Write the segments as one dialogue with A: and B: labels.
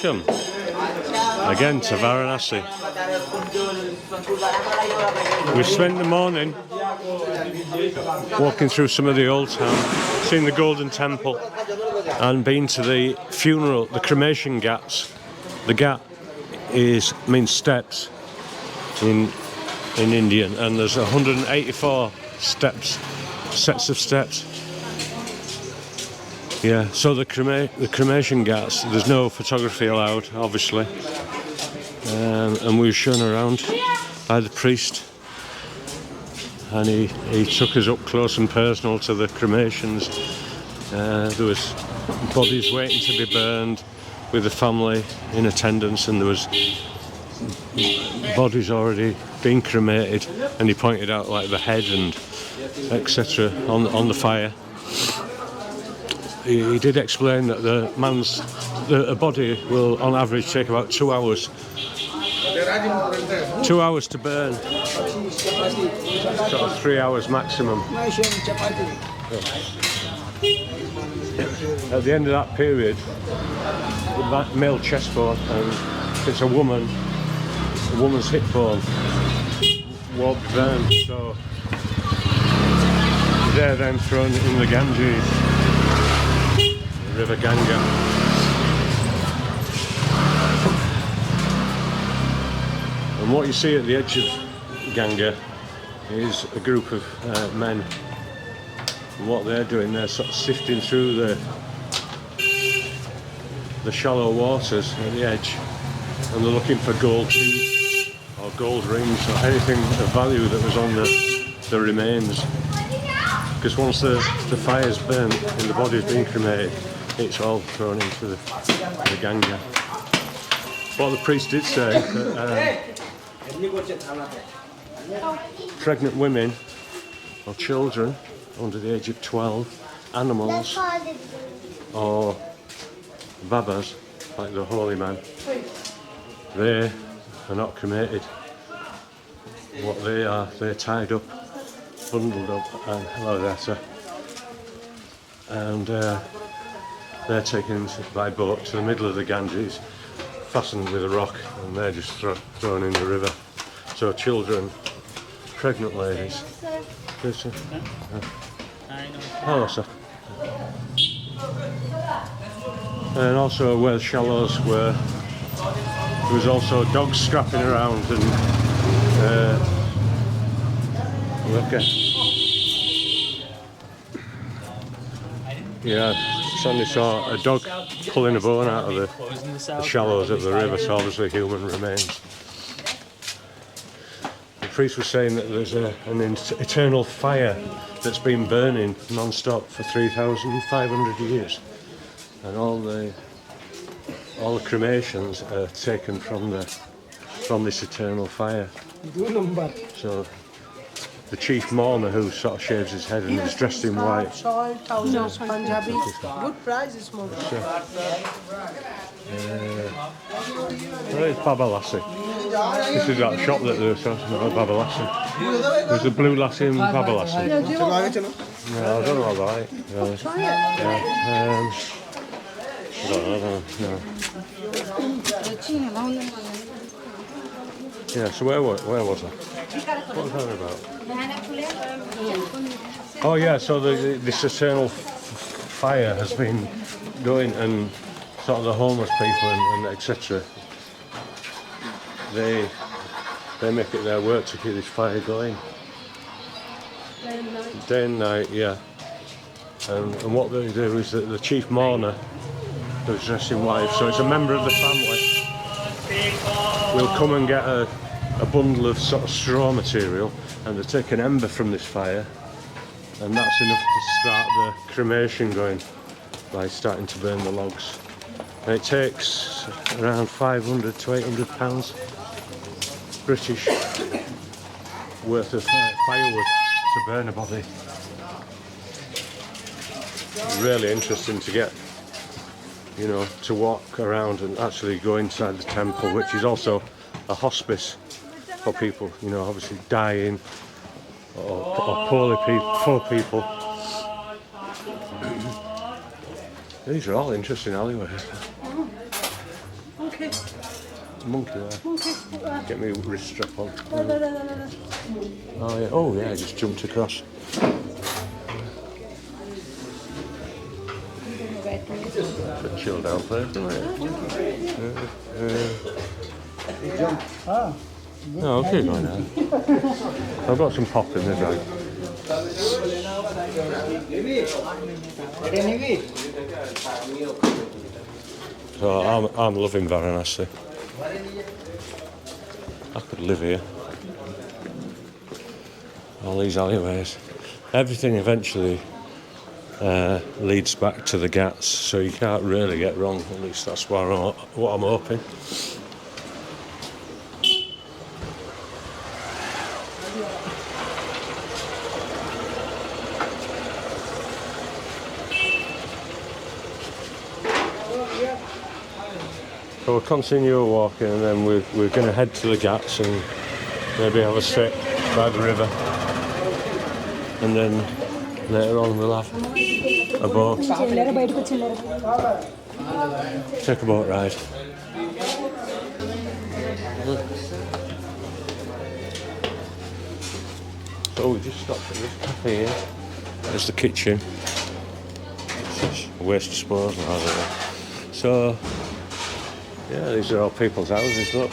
A: welcome again to Varanasi. We spent the morning walking through some of the old town, seen the Golden Temple, and been to the funeral, the cremation ghats. The ghat means steps in Indian, and there's 184 sets of steps. Yeah, so the cremation ghats, there's no photography allowed, obviously, and we were shown around by the priest, and he took us up close and personal to the cremations. There was bodies waiting to be burned with the family in attendance, and there was bodies already being cremated, and he pointed out like the head and etc. on the fire. He did explain that a body will on average take about 2 hours. 2 hours to burn. Sort of 3 hours maximum. At the end of that period, the male chest bone, and if it's a woman's hip bone won't burn, so they're then thrown in the Ganges, River Ganga. And what you see at the edge of Ganga is a group of men, and what they're doing, they're sort of sifting through the shallow waters at the edge, and they're looking for gold teeth or gold rings or anything of value that was on the remains, because once the fire's burnt and the body's been cremated, it's all thrown into the Ganga. What the priest did say, that pregnant women or children under the age of 12, animals or babas, like the holy man, they are not cremated. What they are, they're tied up, bundled up, and hello there, sir. And they're taken by boat to the middle of the Ganges, fastened with a rock, and they're just thrown in the river. So children, pregnant ladies. Hello, sir. And also where the shallows were, there was also dogs scrapping around, and yeah, Sandy saw a dog pulling a bone out of the shallows of the river, so obviously human remains. The priest was saying that there's an eternal fire that's been burning non-stop for 3,500 years, and all the cremations are taken from this eternal fire. So the chief mourner, who sort of shaves his head and is dressed in white.
B: Punjabi. Good price is more.
A: Where is Baba Lassie? This is that shop that they're talking about, Baba Lassie. There's a blue lassie and Baba Lassie.
B: Yeah, do you want it?
A: No, I don't know what I like. Really.
B: Try it.
A: Yeah. I don't know. Yeah, so where was I? What was I about? Oh yeah, so this eternal fire has been going, and sort of the homeless people and etc. They make it their work to keep this fire going. Day and night, yeah. And what they do is that the chief mourner, who's dressed in white, so it's a member of the family, will come and get a bundle of sort of straw material, and they take an ember from this fire, and that's enough to start the cremation going by starting to burn the logs. And it takes around 500 to 800 pounds British worth of firewood to burn a body. Really interesting to get, you know, to walk around and actually go inside the temple, which is also a hospice for people, you know, obviously dying or poor people. These are all interesting alleyways. Monkey there.
B: Monkey.
A: Get me wrist strap on.
B: No.
A: Oh yeah. Oh yeah. I just jumped across. It's a chilled out place, isn't it? Oh, okay, going now. I've got some pop in the bag. So I'm loving Varanasi. I could live here. All these alleyways. Everything eventually leads back to the ghats, so you can't really get wrong. At least that's what I'm hoping. So we'll continue walking, and then we're going to head to the ghats and maybe have a sit by the river, and then later on we'll have a boat. Take a boat ride. So we just stopped at this cafe here. There's the kitchen. It's waste disposal, I don't know. So yeah, these are all people's houses, look.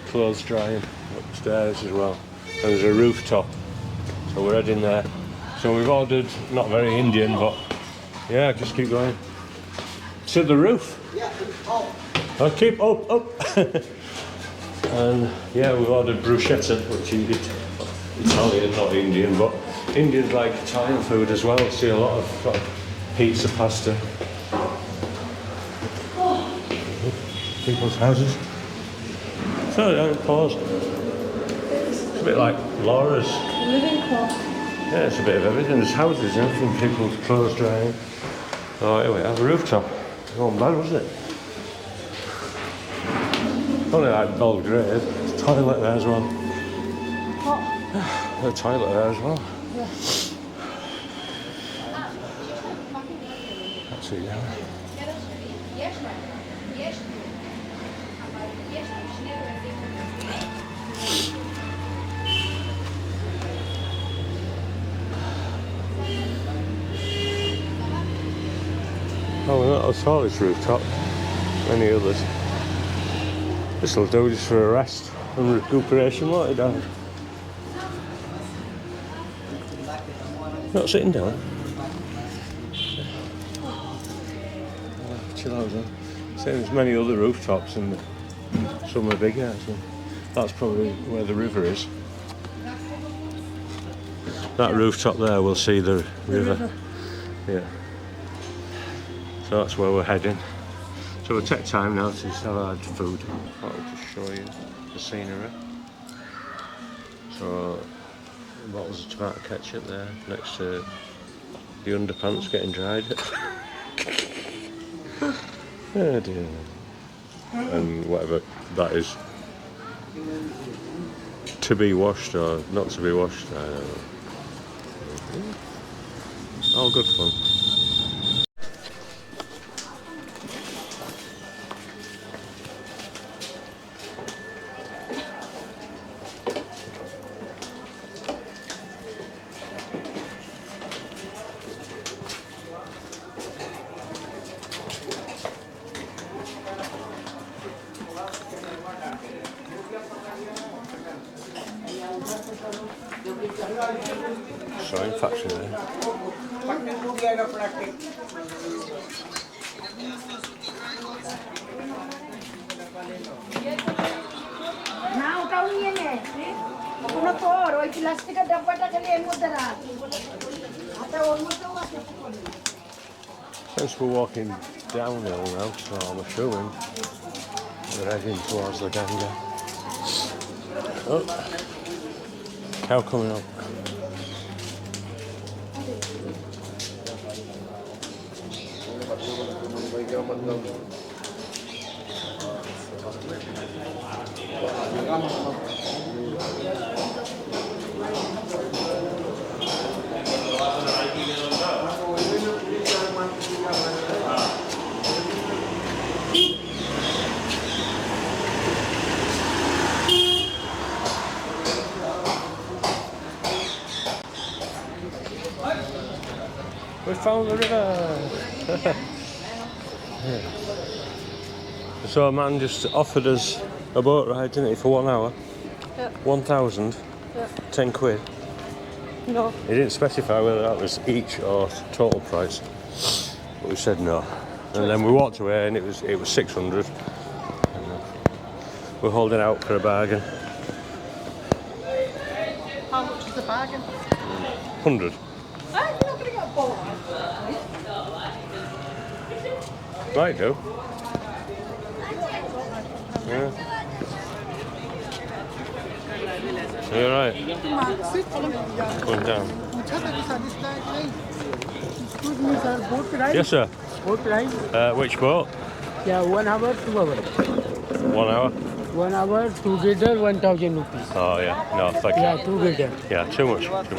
A: Clothes drying upstairs as well. And there's a rooftop. So we're heading there. So we've ordered, not very Indian, but yeah, just keep going. To the roof.
C: Yeah, up.
A: Oh, keep up. And yeah, we've ordered bruschetta, which is Italian, not Indian, but Indians like Italian food as well. I see a lot of sort of pizza, pasta. People's houses. So don't pause. It's a bit like Laura's.
B: Living quarter.
A: Yeah, it's a bit of everything. There's houses and everything, people's clothes drying. Oh, here we have a rooftop. It wasn't bad, was it? Only like Belgrade. There's a toilet there as well.
B: What?
A: There's a toilet there as well.
B: Yeah.
A: That's it, yeah. Oh, we're not at all this rooftop. Many others. This will do just for a rest and recuperation, won't it, Dan? Not sitting down. Chill out, then. Same as many other rooftops, and some are bigger. So that's probably where the river is. That rooftop there, we'll see the river. Yeah. So that's where we're heading. So we'll take time now to have our food. I'll just show you the scenery. So, bottles of tomato ketchup there next to the underpants getting dried. Oh dear. And whatever that is. To be washed or not to be washed, I don't know. All good fun. Sorry, factory there.
D: Now, tao niya eh. Una por, oy plastic ka dapat na kali mo dara. Ata mo to
A: Since we're walking downhill now, so I'm assuming we're heading towards the Ganga. Oh, cow coming up. found the river. So a man just offered us a boat ride, didn't he, for 1 hour?
B: Yeah.
A: 1,000,
B: Yeah.
A: 10 quid.
B: No.
A: He didn't specify whether that was each or total price, but we said no. And then we walked away, and it was 600. We're holding out for a bargain.
B: How much is the bargain?
A: 100.
B: I'm not going to get a boat.
A: Might do. Yeah. You're right. Going down.
B: Excuse me, sir. Boat ride?
A: Yes, sir.
B: Boat ride?
A: Which boat?
B: Yeah, 1 hour, 2 hours.
A: 1 hour?
B: 1 hour, together 1,000 rupees.
A: Oh, yeah. No, thank you.
B: Yeah, together.
A: Yeah, too much. Too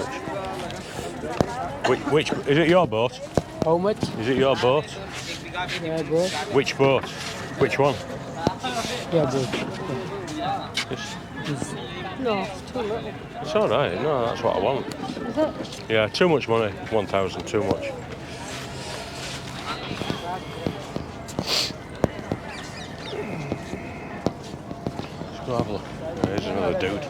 A: much. Which is it your boat?
B: How much?
A: Is it your boat?
B: Yeah, boat.
A: Which boat? Which one?
B: Yeah, boat.
A: It's,
B: No, it's too little.
A: it's all right. No, that's what I want.
B: Is it?
A: Yeah, too much money. 1,000, too much. Let's go have a look. There's another dude.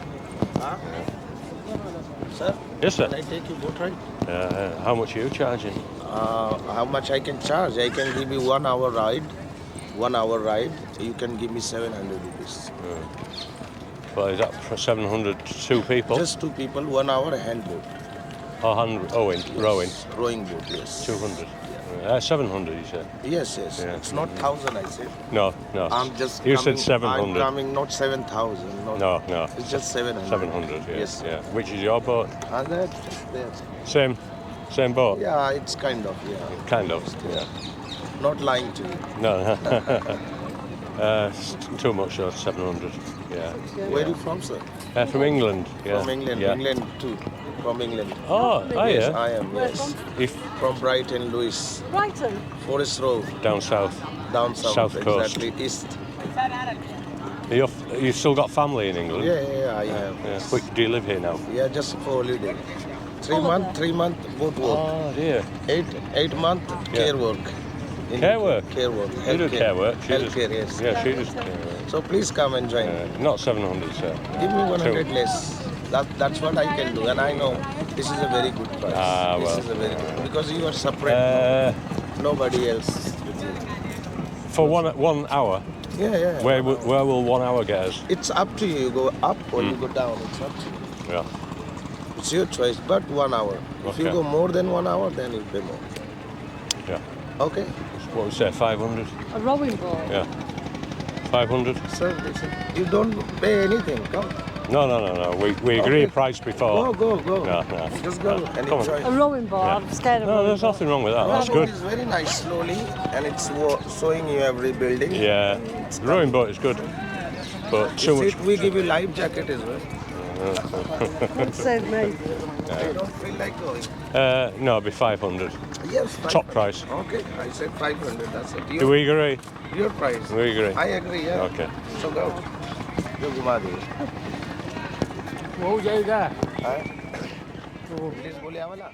C: Sir,
A: Yes, sir.
C: can I take you boat ride?
A: How much are you charging?
C: How much I can charge? I can give you 1 hour ride. 1 hour ride. You can give me 700 rupees.
A: Well, is that for 700 to 2 people?
C: Just 2 people, 1 hour hand boat.
A: Or rowing?
C: Rowing boat, yes.
A: 200. 700, you said?
C: Yes, yes.
A: Yeah.
C: It's not 1,000, I said.
A: No.
C: I'm just
A: You
C: coming,
A: said 700.
C: I'm coming, not 7,000.
A: No.
C: It's just 700.
A: 700, yeah.
C: Yes.
A: Yeah. Which is your boat?
C: And that's there.
A: Same boat?
C: Yeah, it's kind of, yeah.
A: Kind of, yeah.
C: Not lying to you.
A: No. It's too much, though, 700. Yeah.
C: Where are you from, sir?
A: From England, yeah.
C: From England.
A: Yeah.
C: England too. From England.
A: Oh,
C: Yes,
A: yeah.
C: I am, yes.
A: If
C: From Brighton, Lewis.
B: Brighton.
C: Forest Road.
A: down south.
C: Down south,
A: South coast.
C: exactly, east.
A: You still got family in England?
C: Yeah, I have.
A: Yeah. Do you live here now?
C: Yeah, just for holiday. 3 month boat work.
A: Oh, dear.
C: 8 month care work. In
A: Care
C: UK.
A: work?
C: Care work.
A: You do care work. She does.
C: Healthcare, yes.
A: Yeah, she does care work.
C: So please come and join.
A: Not 700, sir.
C: Give me 100 less. That's what I can do, and I know this is a very good price.
A: Ah, well.
C: This is a very good because you are separate. Nobody else with you.
A: For 1 hour,
C: Yeah.
A: where will 1 hour get us?
C: It's up to you. You go up or you go down. It's up to you.
A: Yeah.
C: It's your choice, but 1 hour. If you
A: Okay.
C: go more than 1 hour, then you pay more.
A: Yeah.
C: Okay?
A: What we say, 500?
B: A rowing boat.
A: Yeah. 500?
C: Sir, listen. You don't pay anything. Come.
A: No. We agreed a
C: Okay.
A: price before.
C: Go.
A: No.
C: Just go and
A: Come on.
C: enjoy.
B: A rowing boat.
A: Yeah.
B: I'm scared of
A: No,
B: rowing
A: there's
B: boat.
A: nothing wrong with that. That's
C: Rowing
A: good.
C: boat is very nice, slowly, and it's showing you every building.
A: Yeah. The rowing boat is good, but too
C: You
A: much.
C: see, we give you life jacket as well.
B: Don't save me.
C: You don't feel like going.
A: No, it'd be 500.
C: Yes,
A: Top price.
C: Okay, I said 500. That's it.
A: Do we agree?
C: Your price.
A: We agree.
C: I agree. Yeah.
A: Okay.
C: So go. जो घुमा दे
B: हो जाएगा
C: police बोले आवाला